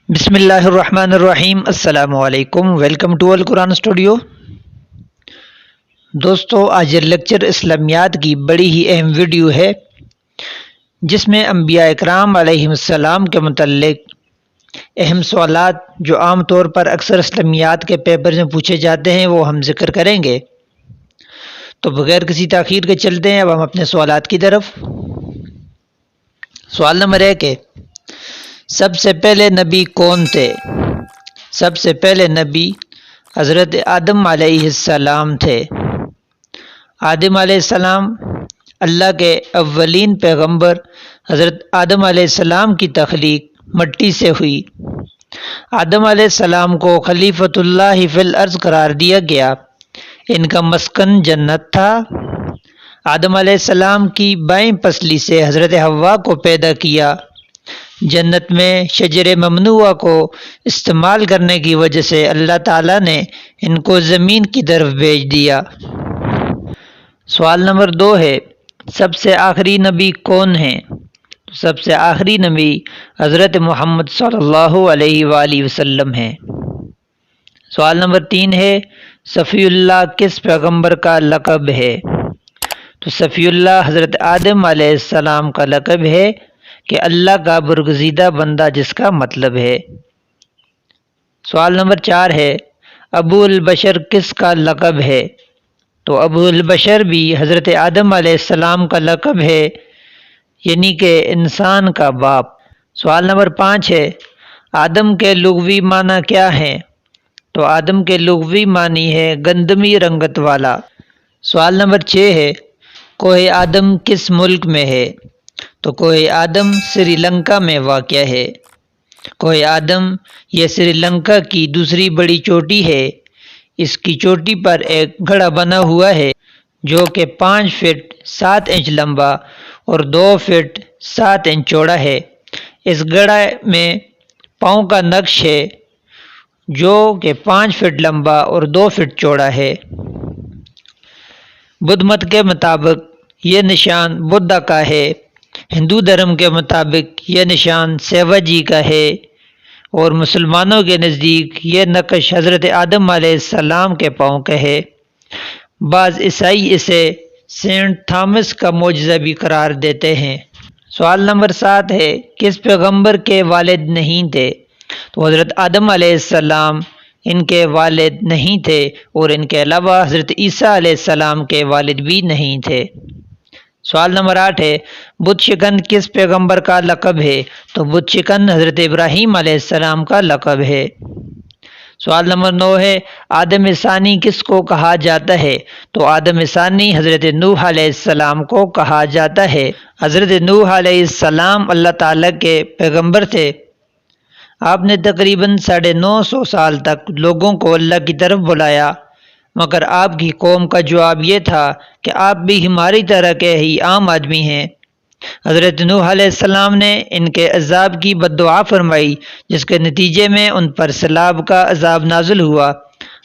بسم اللہ الرحمن الرحیم۔ السلام علیکم، ویلکم ٹو القرآن اسٹوڈیو۔ دوستو، آج یہ لیکچر اسلامیات کی بڑی ہی اہم ویڈیو ہے جس میں انبیاء اکرام علیہم السلام کے متعلق اہم سوالات جو عام طور پر اکثر اسلامیات کے پیپر میں پوچھے جاتے ہیں وہ ہم ذکر کریں گے۔ تو بغیر کسی تاخیر کے چلتے ہیں اب ہم اپنے سوالات کی طرف۔ سوال نمبر 1 ہے، سب سے پہلے نبی کون تھے؟ سب سے پہلے نبی حضرت آدم علیہ السلام تھے۔ آدم علیہ السلام اللہ کے اولین پیغمبر حضرت آدم علیہ السلام کی تخلیق مٹی سے ہوئی۔ آدم علیہ السلام کو خلیفۃ اللہ فی الارض قرار دیا گیا۔ ان کا مسکن جنت تھا۔ آدم علیہ السلام کی بائیں پسلی سے حضرت حوا کو پیدا کیا۔ جنت میں شجر ممنوعہ کو استعمال کرنے کی وجہ سے اللہ تعالیٰ نے ان کو زمین کی طرف بھیج دیا۔ سوال نمبر 2 ہے، سب سے آخری نبی کون ہیں؟ سب سے آخری نبی حضرت محمد صلی اللہ علیہ وآلہ وسلم ہیں۔ سوال نمبر 3 ہے، صفی اللہ کس پیغمبر کا لقب ہے؟ تو صفی اللہ حضرت آدم علیہ السلام کا لقب ہے کہ اللہ کا برگزیدہ بندہ، جس کا مطلب ہے۔ سوال نمبر 4 ہے، ابو البشر کس کا لقب ہے؟ تو ابو البشر بھی حضرت آدم علیہ السلام کا لقب ہے، یعنی کہ انسان کا باپ۔ سوال نمبر 5 ہے، آدم کے لغوی معنی کیا ہیں؟ تو آدم کے لغوی معنی ہے گندمی رنگت والا۔ سوال نمبر 6 ہے، کوہ آدم کس ملک میں ہے؟ تو کوہ آدم سری لنکا میں واقع ہے۔ کوہ آدم یہ سری لنکا کی دوسری بڑی چوٹی ہے۔ اس کی چوٹی پر ایک گڑھا بنا ہوا ہے جو کہ 5 فٹ 7 انچ لمبا اور 2 فٹ 7 انچ چوڑا ہے۔ اس گڑھا میں پاؤں کا نقش ہے جو کہ 5 فٹ لمبا اور 2 فٹ چوڑا ہے۔ بدھ مت کے مطابق یہ نشان بدھا کا ہے۔ ہندو دھرم کے مطابق یہ نشان سیوا جی کا ہے، اور مسلمانوں کے نزدیک یہ نقش حضرت آدم علیہ السلام کے پاؤں کا ہے۔ بعض عیسائی اسے سینٹ تھامس کا معجزہ بھی قرار دیتے ہیں۔ سوال نمبر 7 ہے، کس پیغمبر کے والد نہیں تھے؟ تو حضرت آدم علیہ السلام ان کے والد نہیں تھے، اور ان کے علاوہ حضرت عیسیٰ علیہ السلام کے والد بھی نہیں تھے۔ سوال نمبر 8 ہے، بت شکن کس پیغمبر کا لقب ہے؟ تو بت شکن حضرت ابراہیم علیہ السلام کا لقب ہے۔ سوال نمبر 9 ہے، آدم ثانی کس کو کہا جاتا ہے؟ تو آدم ثانی حضرت نوح علیہ السلام کو کہا جاتا ہے۔ حضرت نوح علیہ السلام اللہ تعالیٰ کے پیغمبر تھے۔ آپ نے تقریباً 950 سال تک لوگوں کو اللہ کی طرف بلایا، مگر آپ کی قوم کا جواب یہ تھا کہ آپ بھی ہماری طرح کے ہی عام آدمی ہیں۔ حضرت نوح علیہ السلام نے ان کے عذاب کی بد دعا فرمائی، جس کے نتیجے میں ان پر سیلاب کا عذاب نازل ہوا۔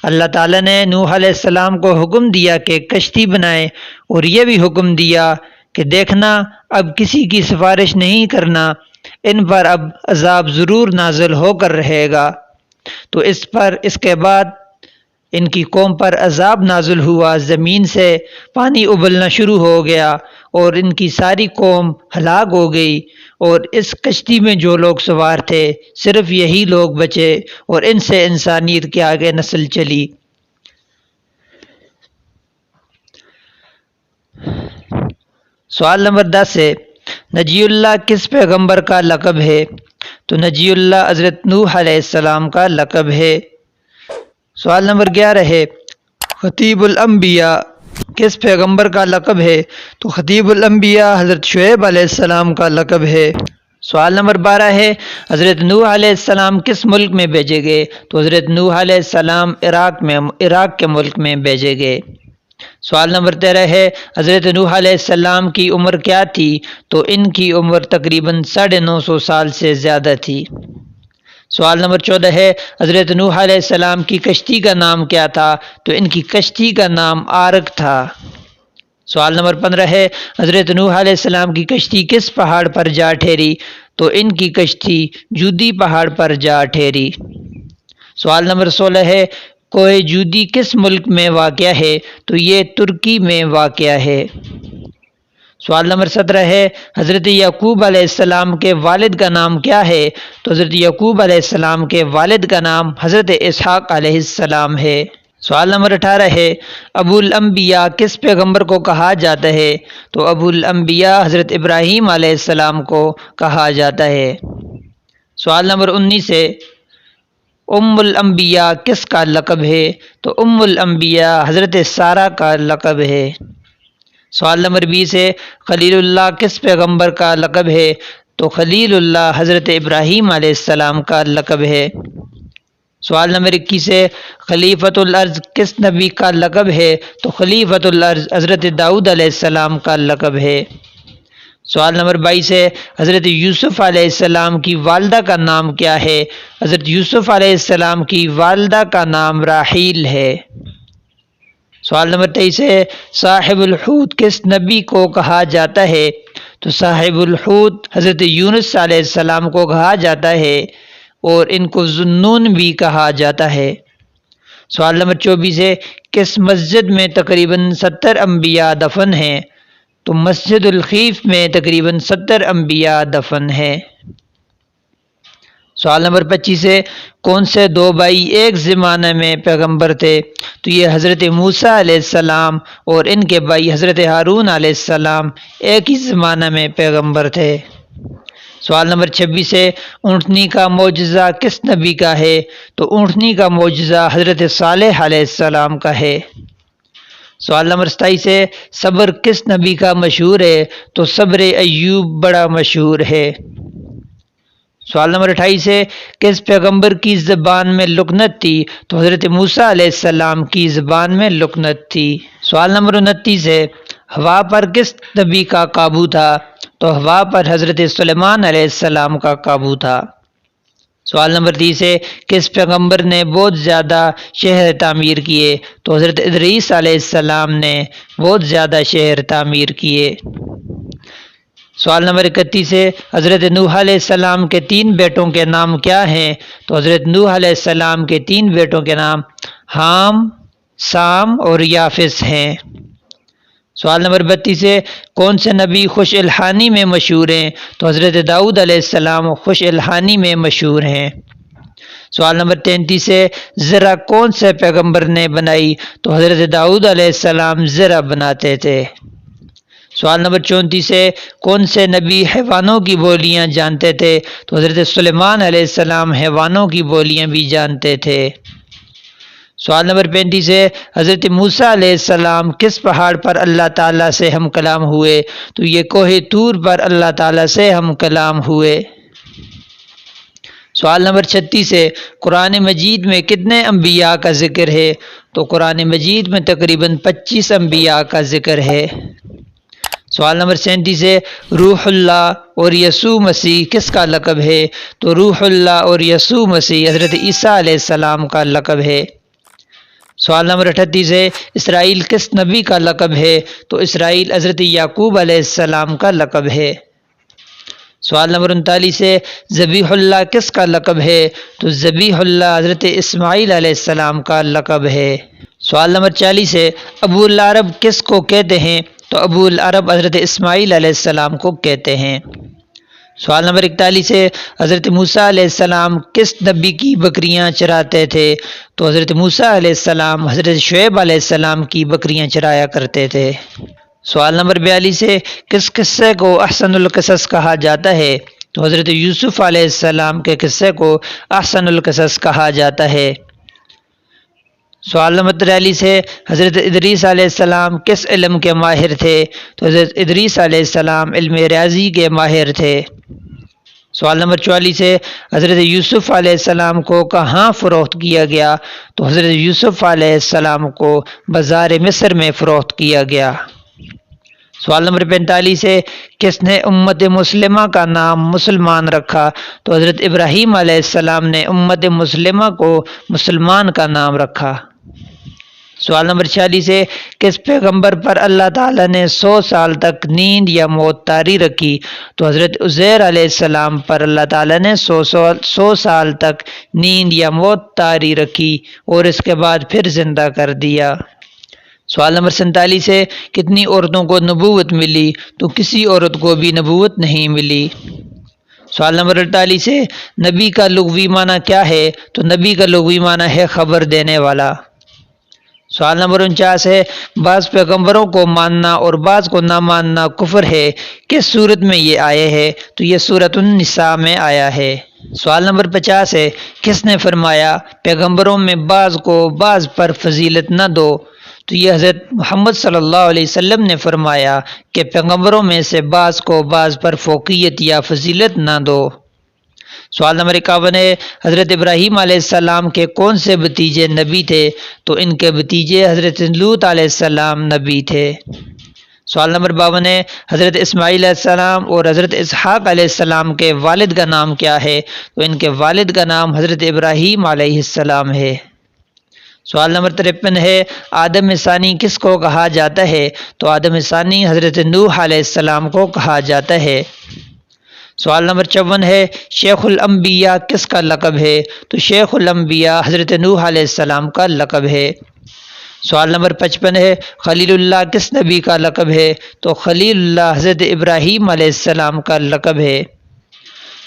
اللہ تعالیٰ نے نوح علیہ السلام کو حکم دیا کہ کشتی بنائیں، اور یہ بھی حکم دیا کہ دیکھنا، اب کسی کی سفارش نہیں کرنا، ان پر اب عذاب ضرور نازل ہو کر رہے گا۔ تو اس کے بعد ان کی قوم پر عذاب نازل ہوا، زمین سے پانی ابلنا شروع ہو گیا اور ان کی ساری قوم ہلاک ہو گئی، اور اس کشتی میں جو لوگ سوار تھے صرف یہی لوگ بچے، اور ان سے انسانیت کے آگے نسل چلی۔ سوال نمبر 10 ہے، نجی اللہ کس پیغمبر کا لقب ہے؟ تو نجی اللہ حضرت نوح علیہ السلام کا لقب ہے۔ سوال نمبر 11 ہے، خطیب الانبیاء کس پیغمبر کا لقب ہے؟ تو خطیب الانبیاء حضرت شعیب علیہ السلام کا لقب ہے۔ سوال نمبر 12 ہے، حضرت نوح علیہ السلام کس ملک میں بھیجے گئے؟ تو حضرت نوح علیہ السلام عراق کے ملک میں بھیجے گئے۔ سوال نمبر 13 ہے، حضرت نوح علیہ السلام کی عمر کیا تھی؟ تو ان کی عمر تقریباً 950 سال سے زیادہ تھی۔ سوال نمبر 14 ہے، حضرت نوح علیہ السلام کی کشتی کا نام کیا تھا؟ تو ان کی کشتی کا نام آرک تھا۔ سوال نمبر 15 ہے، حضرت نوح علیہ السلام کی کشتی کس پہاڑ پر جا ٹھہری؟ تو ان کی کشتی جودی پہاڑ پر جا ٹھہری۔ سوال نمبر 16 ہے، کوہ جودی کس ملک میں واقع ہے؟ تو یہ ترکی میں واقع ہے۔ سوال نمبر 17 ہے، حضرت یعقوب علیہ السلام کے والد کا نام کیا ہے؟ تو حضرت یعقوب علیہ السلام کے والد کا نام حضرت اسحاق علیہ السلام ہے۔ سوال نمبر 18 ہے، ابو الانبیاء کس پیغمبر کو کہا جاتا ہے؟ تو ابو الانبیاء حضرت ابراہیم علیہ السلام کو کہا جاتا ہے۔ سوال نمبر 19 ہے، ام الانبیاء کس کا لقب ہے؟ تو ام الانبیاء حضرت سارہ کا لقب ہے۔ سوال نمبر 20 ہے، خلیل اللہ کس پیغمبر کا لقب ہے؟ تو خلیل اللہ حضرت ابراہیم علیہ السلام کا لقب ہے۔ سوال نمبر 21 ہے، خلیفۃ الارض کس نبی کا لقب ہے؟ تو خلیفۃ الارض حضرت داؤد علیہ السلام کا لقب ہے۔ سوال نمبر 22 ہے، حضرت یوسف علیہ السلام کی والدہ کا نام کیا ہے؟ حضرت یوسف علیہ السلام کی والدہ کا نام راحیل ہے۔ سوال نمبر 23 ہے، صاحب الحوت کس نبی کو کہا جاتا ہے؟ تو صاحب الحوت حضرت یونس علیہ السلام کو کہا جاتا ہے اور ان کو ذوالنون بھی کہا جاتا ہے۔ سوال نمبر 24 ہے، کس مسجد میں تقریباً 70 انبیاء دفن ہیں؟ تو مسجد الخیف میں تقریباً 70 انبیاء دفن ہیں۔ سوال نمبر 25 ہے، کون سے دو بھائی ایک زمانے میں پیغمبر تھے؟ تو یہ حضرت موسیٰ علیہ السلام اور ان کے بھائی حضرت ہارون علیہ السلام ایک ہی زمانہ میں پیغمبر تھے۔ سوال نمبر 26 ہے، اونٹنی کا معجزہ کس نبی کا ہے؟ تو اونٹنی کا معجزہ حضرت صالح علیہ السلام کا ہے۔ سوال نمبر 27 ہے، صبر کس نبی کا مشہور ہے؟ تو صبر ایوب بڑا مشہور ہے۔ سوال نمبر 28 ہے، کس پیغمبر کی زبان میں لکنت تھی؟ تو حضرت موسیٰ علیہ السلام کی زبان میں لکنت تھی۔ سوال نمبر 29 ہے، ہوا پر کس نبی کا قابو تھا؟ تو ہوا پر حضرت سلیمان علیہ السلام کا قابو تھا۔ سوال نمبر 30 ہے، کس پیغمبر نے بہت زیادہ شہر تعمیر کیے؟ تو حضرت ادریس علیہ السلام نے بہت زیادہ شہر تعمیر کیے۔ سوال نمبر 31 ہے، حضرت نوح علیہ السلام کے 3 بیٹوں کے نام کیا ہیں؟ تو حضرت نوح علیہ السلام کے 3 بیٹوں کے نام حام، سام اور یافس ہیں۔ سوال نمبر 32 ہے، کون سے نبی خوش الحانی میں مشہور ہیں؟ تو حضرت داؤد علیہ السلام خوش الحانی میں مشہور ہیں۔ سوال نمبر 33 ہے، زرہ کون سے پیغمبر نے بنائی؟ تو حضرت داؤد علیہ السلام زرہ بناتے تھے۔ سوال نمبر 34 ہے، کون سے نبی حیوانوں کی بولیاں جانتے تھے؟ تو حضرت سلیمان علیہ السلام حیوانوں کی بولیاں بھی جانتے تھے۔ سوال نمبر 35 ہے، حضرت موسیٰ علیہ السلام کس پہاڑ پر اللہ تعالیٰ سے ہم کلام ہوئے؟ تو یہ کوہ طور پر اللہ تعالیٰ سے ہم کلام ہوئے۔ سوال نمبر 36 ہے، قرآن مجید میں کتنے انبیاء کا ذکر ہے؟ تو قرآن مجید میں تقریباً 25 انبیاء کا ذکر ہے۔ سوال نمبر 37 ہے، روح اللہ اور یسوع مسیح کس کا لقب ہے؟ تو روح اللہ اور یسوع مسیح حضرت عیسیٰ علیہ السلام کا لقب ہے۔ سوال نمبر 38 ہے، اسرائیل کس نبی کا لقب ہے؟ تو اسرائیل حضرت یعقوب علیہ السلام کا لقب ہے۔ سوال نمبر 39 ہے، ذبیح اللہ کس کا لقب ہے؟ تو ذبیح اللہ حضرت اسماعیل علیہ السلام کا لقب ہے۔ سوال نمبر 40 ہے، ابو العرب کس کو کہتے ہیں؟ تو ابو العرب حضرت اسماعیل علیہ السلام کو کہتے ہیں۔ سوال نمبر 41 ہے، حضرت موسیٰ علیہ السلام کس نبی کی بکریاں چراتے تھے؟ تو حضرت موسیٰ علیہ السلام حضرت شعیب علیہ السلام کی بکریاں چرایا کرتے تھے۔ سوال نمبر 42 ہے، کس قصے کو احسن القصص کہا جاتا ہے؟ تو حضرت یوسف علیہ السلام کے قصے کو احسن القصص کہا جاتا ہے۔ سوال نمبر 43 ہے، حضرت ادریس علیہ السلام کس علم کے ماہر تھے؟ تو حضرت ادریس علیہ السلام علم ریاضی کے ماہر تھے۔ سوال نمبر 44 ہے، حضرت یوسف علیہ السلام کو کہاں فروخت کیا گیا؟ تو حضرت یوسف علیہ السلام کو بازار مصر میں فروخت کیا گیا۔ سوال نمبر 45 ہے، کس نے امت مسلمہ کا نام مسلمان رکھا؟ تو حضرت ابراہیم علیہ السلام نے امت مسلمہ کو مسلمان کا نام رکھا۔ سوال نمبر 46 ہے کس پیغمبر پر اللہ تعالیٰ نے 100 سال تک نیند یا موت طاری رکھی؟ تو حضرت عزیر علیہ السلام پر اللہ تعالیٰ نے 100 سال تک نیند یا موت طاری رکھی اور اس کے بعد پھر زندہ کر دیا۔ سوال نمبر 47 ہے کتنی عورتوں کو نبوت ملی؟ تو کسی عورت کو بھی نبوت نہیں ملی۔ سوال نمبر 48 ہے نبی کا لغوی معنی کیا ہے؟ تو نبی کا لغوی معنی ہے خبر دینے والا۔ سوال نمبر 49 ہے بعض پیغمبروں کو ماننا اور بعض کو نہ ماننا کفر ہے، کس صورت میں یہ آئے ہے؟ تو یہ سورۃ النساء میں آیا ہے۔ سوال نمبر 50 ہے کس نے فرمایا پیغمبروں میں بعض کو بعض پر فضیلت نہ دو؟ تو یہ حضرت محمد صلی اللہ علیہ وسلم نے فرمایا کہ پیغمبروں میں سے بعض کو بعض پر فوقیت یا فضیلت نہ دو۔ سوال نمبر 51 ہے حضرت ابراہیم علیہ السلام کے کون سے بھتیجے نبی تھے؟ تو ان کے بھتیجے حضرت لوط علیہ السلام نبی تھے۔ سوال نمبر 52 ہے حضرت اسماعیل علیہ السلام اور حضرت اسحاق علیہ السلام کے والد کا نام کیا ہے؟ تو ان کے والد کا نام حضرت ابراہیم علیہ السلام ہے۔ سوال نمبر 53 ہے آدم ثانی کس کو کہا جاتا ہے؟ تو آدم ثانی حضرت نوح علیہ السلام کو کہا جاتا ہے۔ سوال نمبر 54 ہے شیخ الانبیاء کس کا لقب ہے؟ تو شیخ الانبیاء حضرت نوح علیہ السلام کا لقب ہے۔ سوال نمبر 55 ہے خلیل اللہ کس نبی کا لقب ہے؟ تو خلیل اللہ حضرت ابراہیم علیہ السلام کا لقب ہے۔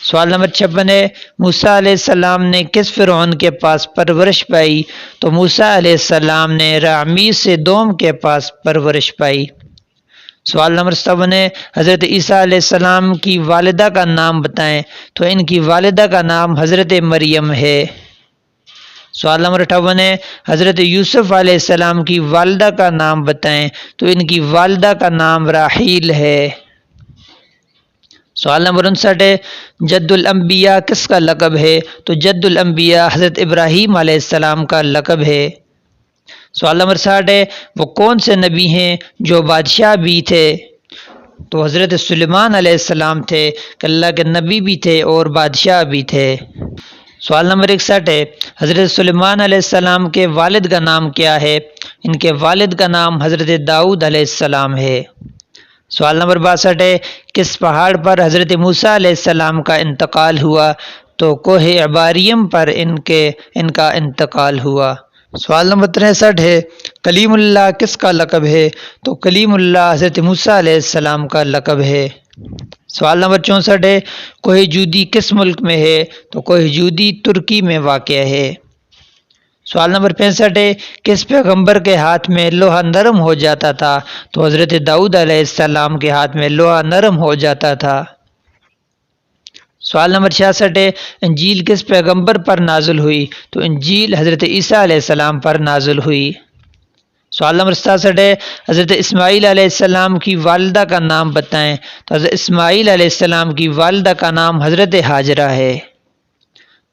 سوال نمبر 56 ہے موسیٰ علیہ السلام نے کس فرعون کے پاس پرورش پائی؟ تو موسیٰ علیہ السلام نے رعمیز سے دوم کے پاس پرورش پائی۔ سوال نمبر 57 ہے حضرت عیسیٰ علیہ السلام کی والدہ کا نام بتائیں؟ تو ان کی والدہ کا نام حضرت مریم ہے۔ سوال نمبر 58 ہے حضرت یوسف علیہ السلام کی والدہ کا نام بتائیں؟ تو ان کی والدہ کا نام راحیل ہے۔ سوال نمبر 59 ہے جد الانبیاء کس کا لقب ہے؟ تو جد الانبیاء حضرت ابراہیم علیہ السلام کا لقب ہے۔ سوال نمبر 60 ہے وہ کون سے نبی ہیں جو بادشاہ بھی تھے؟ تو حضرت سلیمان علیہ السلام تھے کہ اللہ کے نبی بھی تھے اور بادشاہ بھی تھے۔ سوال نمبر 61 ہے حضرت سلیمان علیہ السلام کے والد کا نام کیا ہے؟ ان کے والد کا نام حضرت داؤد علیہ السلام ہے۔ سوال نمبر 62 ہے کس پہاڑ پر حضرت موسیٰ علیہ السلام کا انتقال ہوا؟ تو کوہ عباریم پر ان کا انتقال ہوا۔ سوال نمبر 63 ہے کلیم اللہ کس کا لقب ہے؟ تو کلیم اللہ حضرت موسیٰ علیہ السلام کا لقب ہے۔ سوال نمبر 64 ہے کوہ جودی کس ملک میں ہے؟ تو کوہ جودی ترکی میں واقع ہے۔ سوال نمبر 65 ہے کس پیغمبر کے ہاتھ میں لوہا نرم ہو جاتا تھا؟ تو حضرت داؤد علیہ السلام کے ہاتھ میں لوہا نرم ہو جاتا تھا۔ سوال نمبر 66 ہے انجیل کس پیغمبر پر نازل ہوئی؟ تو انجیل حضرت عیسیٰ علیہ السلام پر نازل ہوئی۔ سوال نمبر 67 ہے حضرت اسماعیل علیہ السلام کی والدہ کا نام بتائیں؟ تو حضرت اسماعیل علیہ السلام کی والدہ کا نام حضرت ہاجرہ ہے۔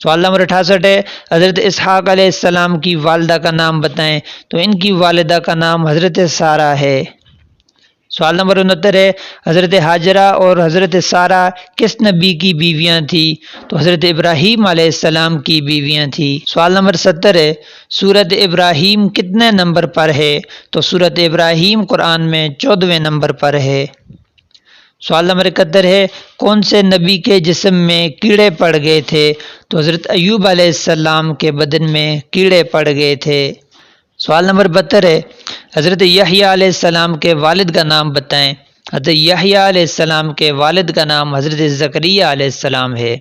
سوال نمبر 68 ہے حضرت اسحاق علیہ السلام کی والدہ کا نام بتائیں؟ تو ان کی والدہ کا نام حضرت سارہ ہے۔ سوال نمبر 69 ہے حضرت ہاجرہ اور حضرت سارہ کس نبی کی بیویاں تھیں؟ تو حضرت ابراہیم علیہ السلام کی بیویاں تھیں۔ سوال نمبر 70 ہے سورۃ ابراہیم کتنے نمبر پر ہے؟ تو سورۃ ابراہیم قرآن میں 14ویں نمبر پر ہے۔ سوال نمبر 71 ہے کون سے نبی کے جسم میں کیڑے پڑ گئے تھے؟ تو حضرت ایوب علیہ السلام کے بدن میں کیڑے پڑ گئے تھے۔ سوال نمبر 72 ہے حضرت یحییٰ علیہ السلام کے والد کا نام بتائیں؟ حضرت یحییٰ علیہ السلام کے والد کا نام حضرت زکریا علیہ السلام ہے۔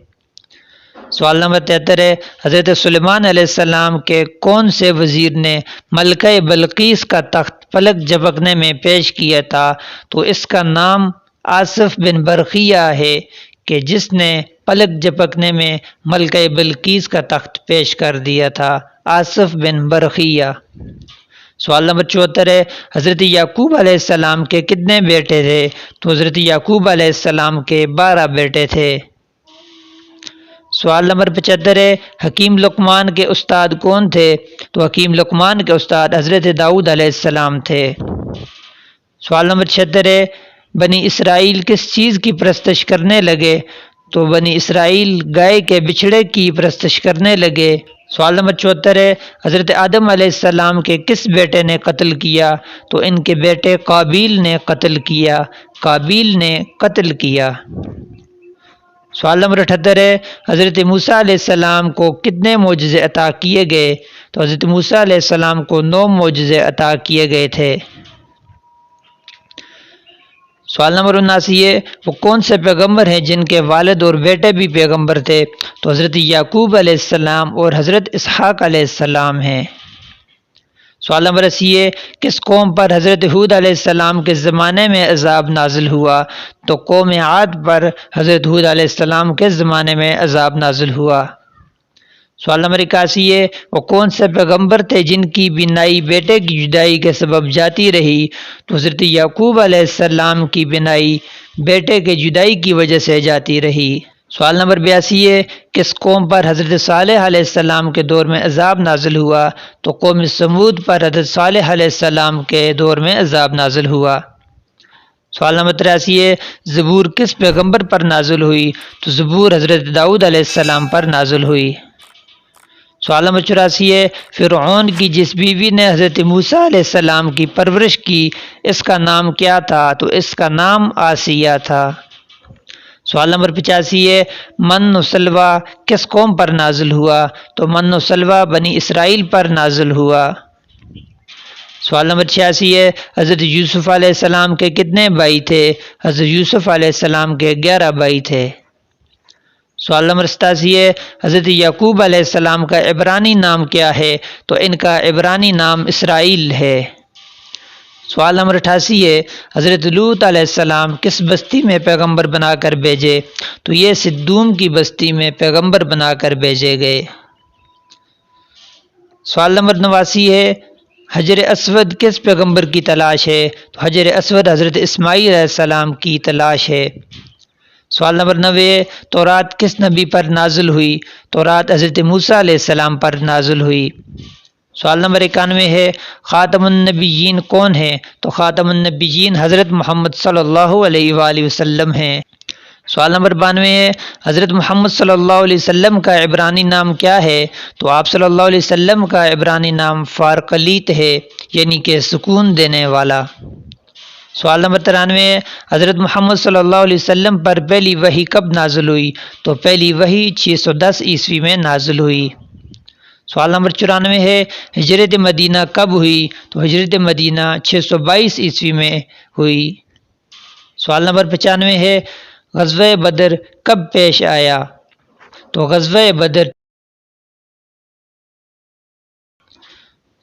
سوال نمبر 73 ہے حضرت سلیمان علیہ السلام کے کون سے وزیر نے ملکہ بلقیس کا تخت پلک جھپکنے میں پیش کیا تھا؟ تو اس کا نام آصف بن برقیہ ہے کہ جس نے پلک جھپکنے میں ملکہ بلقیس کا تخت پیش کر دیا تھا، آصف بن برقیہ۔ سوال نمبر 74 ہے حضرت یعقوب علیہ السلام کے کتنے بیٹے تھے؟ تو حضرت یعقوب علیہ السلام کے 12 بیٹے تھے۔ سوال نمبر 75 ہے حکیم لقمان کے استاد کون تھے؟ تو حکیم لقمان کے استاد حضرت داؤد علیہ السلام تھے۔ سوال نمبر 76 ہے بنی اسرائیل کس چیز کی پرستش کرنے لگے؟ تو بنی اسرائیل گائے کے بچھڑے کی پرستش کرنے لگے۔ سوال نمبر 74 ہے حضرت آدم علیہ السلام کے کس بیٹے نے قتل کیا؟ تو ان کے بیٹے قابیل نے قتل کیا، قابیل نے قتل کیا۔ سوال نمبر 78 ہے حضرت موسیٰ علیہ السلام کو کتنے معجزے عطا کیے گئے؟ تو حضرت موسیٰ علیہ السلام کو 9 معجزے عطا کیے گئے تھے۔ سوال نمبر 79 ہے وہ کون سے پیغمبر ہیں جن کے والد اور بیٹے بھی پیغمبر تھے؟ تو حضرت یعقوب علیہ السلام اور حضرت اسحاق علیہ السلام ہیں۔ سوال نمبر 80 ہے کس قوم پر حضرت ہود علیہ السلام کے زمانے میں عذاب نازل ہوا؟ تو قوم عاد پر حضرت ہود علیہ السلام کے زمانے میں عذاب نازل ہوا۔ سوال نمبر 81 ہے وہ کون سے پیغمبر تھے جن کی بینائی بیٹے کی جدائی کے سبب جاتی رہی؟ تو حضرت یعقوب علیہ السلام کی بینائی بیٹے کے جدائی کی وجہ سے جاتی رہی۔ سوال نمبر 82 ہے کس قوم پر حضرت صالح علیہ السلام کے دور میں عذاب نازل ہوا؟ تو قوم سمود پر حضرت صالح علیہ السلام کے دور میں عذاب نازل ہوا۔ سوال نمبر 83 ہے زبور کس پیغمبر پر نازل ہوئی؟ تو زبور حضرت داؤد علیہ السلام پر نازل ہوئی۔ سوال نمبر 84 ہے فرعون کی جس بیوی نے حضرت موسیٰ علیہ السلام کی پرورش کی اس کا نام کیا تھا؟ تو اس کا نام آسیہ تھا۔ سوال نمبر 85 ہے من و سلویٰ کس قوم پر نازل ہوا؟ تو من و سلویٰ بنی اسرائیل پر نازل ہوا۔ سوال نمبر 86 ہے حضرت یوسف علیہ السلام کے کتنے بھائی تھے؟ حضرت یوسف علیہ السلام کے 11 بھائی تھے۔ سوال نمبر 87 ہے حضرت یعقوب علیہ السلام کا عبرانی نام کیا ہے؟ تو ان کا عبرانی نام اسرائیل ہے۔ سوال نمبر 88 ہے حضرت لوط علیہ السلام کس بستی میں پیغمبر بنا کر بھیجے؟ تو یہ سدوم کی بستی میں پیغمبر بنا کر بھیجے گئے۔ سوال نمبر 89 ہے حجر اسود کس پیغمبر کی تلاش ہے؟ تو حجر اسود حضرت اسماعیل علیہ السلام کی تلاش ہے۔ سوال نمبر 90 ہے تورات کس نبی پر نازل ہوئی؟ تورات حضرت موسیٰ علیہ السلام پر نازل ہوئی۔ سوال نمبر 91 ہے خاتم النبیین کون ہیں؟ تو خاتم النبیین حضرت محمد صلی اللہ علیہ وآلہ وسلم ہیں۔ سوال نمبر 92 ہے حضرت محمد صلی اللہ علیہ وسلم کا عبرانی نام کیا ہے؟ تو آپ صلی اللہ علیہ وسلم کا عبرانی نام فارقلیت ہے، یعنی کہ سکون دینے والا۔ سوال نمبر 93 ہے حضرت محمد صلی اللہ علیہ وسلم پر پہلی وحی کب نازل ہوئی؟ تو پہلی وحی 610 عیسوی میں نازل ہوئی۔ سوال نمبر 94 ہے ہجرت مدینہ کب ہوئی؟ تو ہجرت مدینہ 622 عیسوی میں ہوئی۔ سوال نمبر 95 ہے غزوہ بدر کب پیش آیا؟ تو غزوہ بدر۔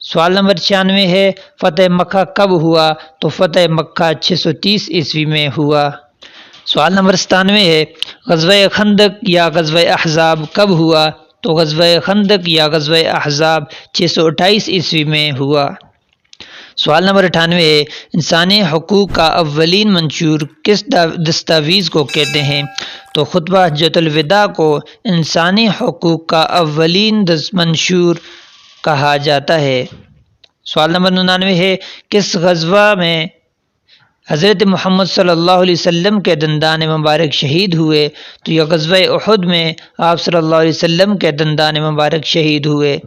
سوال نمبر 96 ہے فتح مکہ کب ہوا؟ تو فتح مکہ 630 عیسوی میں ہوا۔ سوال نمبر 97 ہے غزوہ خندق یا غزوہ احزاب کب ہوا؟ تو غزوہ خندق یا غزوہ احزاب 628 عیسوی میں ہوا۔ سوال نمبر 98 ہے انسانی حقوق کا اولین منشور کس دستاویز کو کہتے ہیں؟ تو خطبہ حجۃ الوداع کو انسانی حقوق کا اولین منشور کہا جاتا ہے۔ سوال نمبر 99 ہے کس غزوہ میں حضرت محمد صلی اللہ علیہ وسلم کے دندان مبارک شہید ہوئے؟ تو یہ غزوہ احد میں آپ صلی اللہ علیہ وسلم کے دندان مبارک شہید ہوئے۔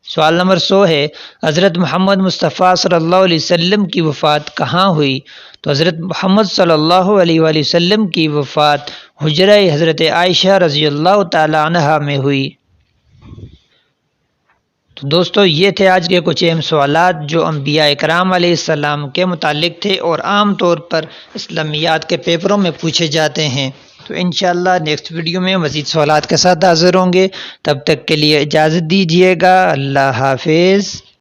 سوال نمبر 100 ہے حضرت محمد مصطفیٰ صلی اللہ علیہ وسلم کی وفات کہاں ہوئی؟ تو حضرت محمد صلی اللہ علیہ وآلہ وسلم کی وفات حجرہ حضرت عائشہ رضی اللہ تعالی عنہا میں ہوئی۔ تو دوستو یہ تھے آج کے کچھ اہم سوالات جو انبیاء اکرام علیہ السلام کے متعلق تھے اور عام طور پر اسلامیات کے پیپروں میں پوچھے جاتے ہیں۔ تو انشاءاللہ نیکسٹ ویڈیو میں مزید سوالات کے ساتھ حاضر ہوں گے، تب تک کے لیے اجازت دیجیے گا۔ اللہ حافظ۔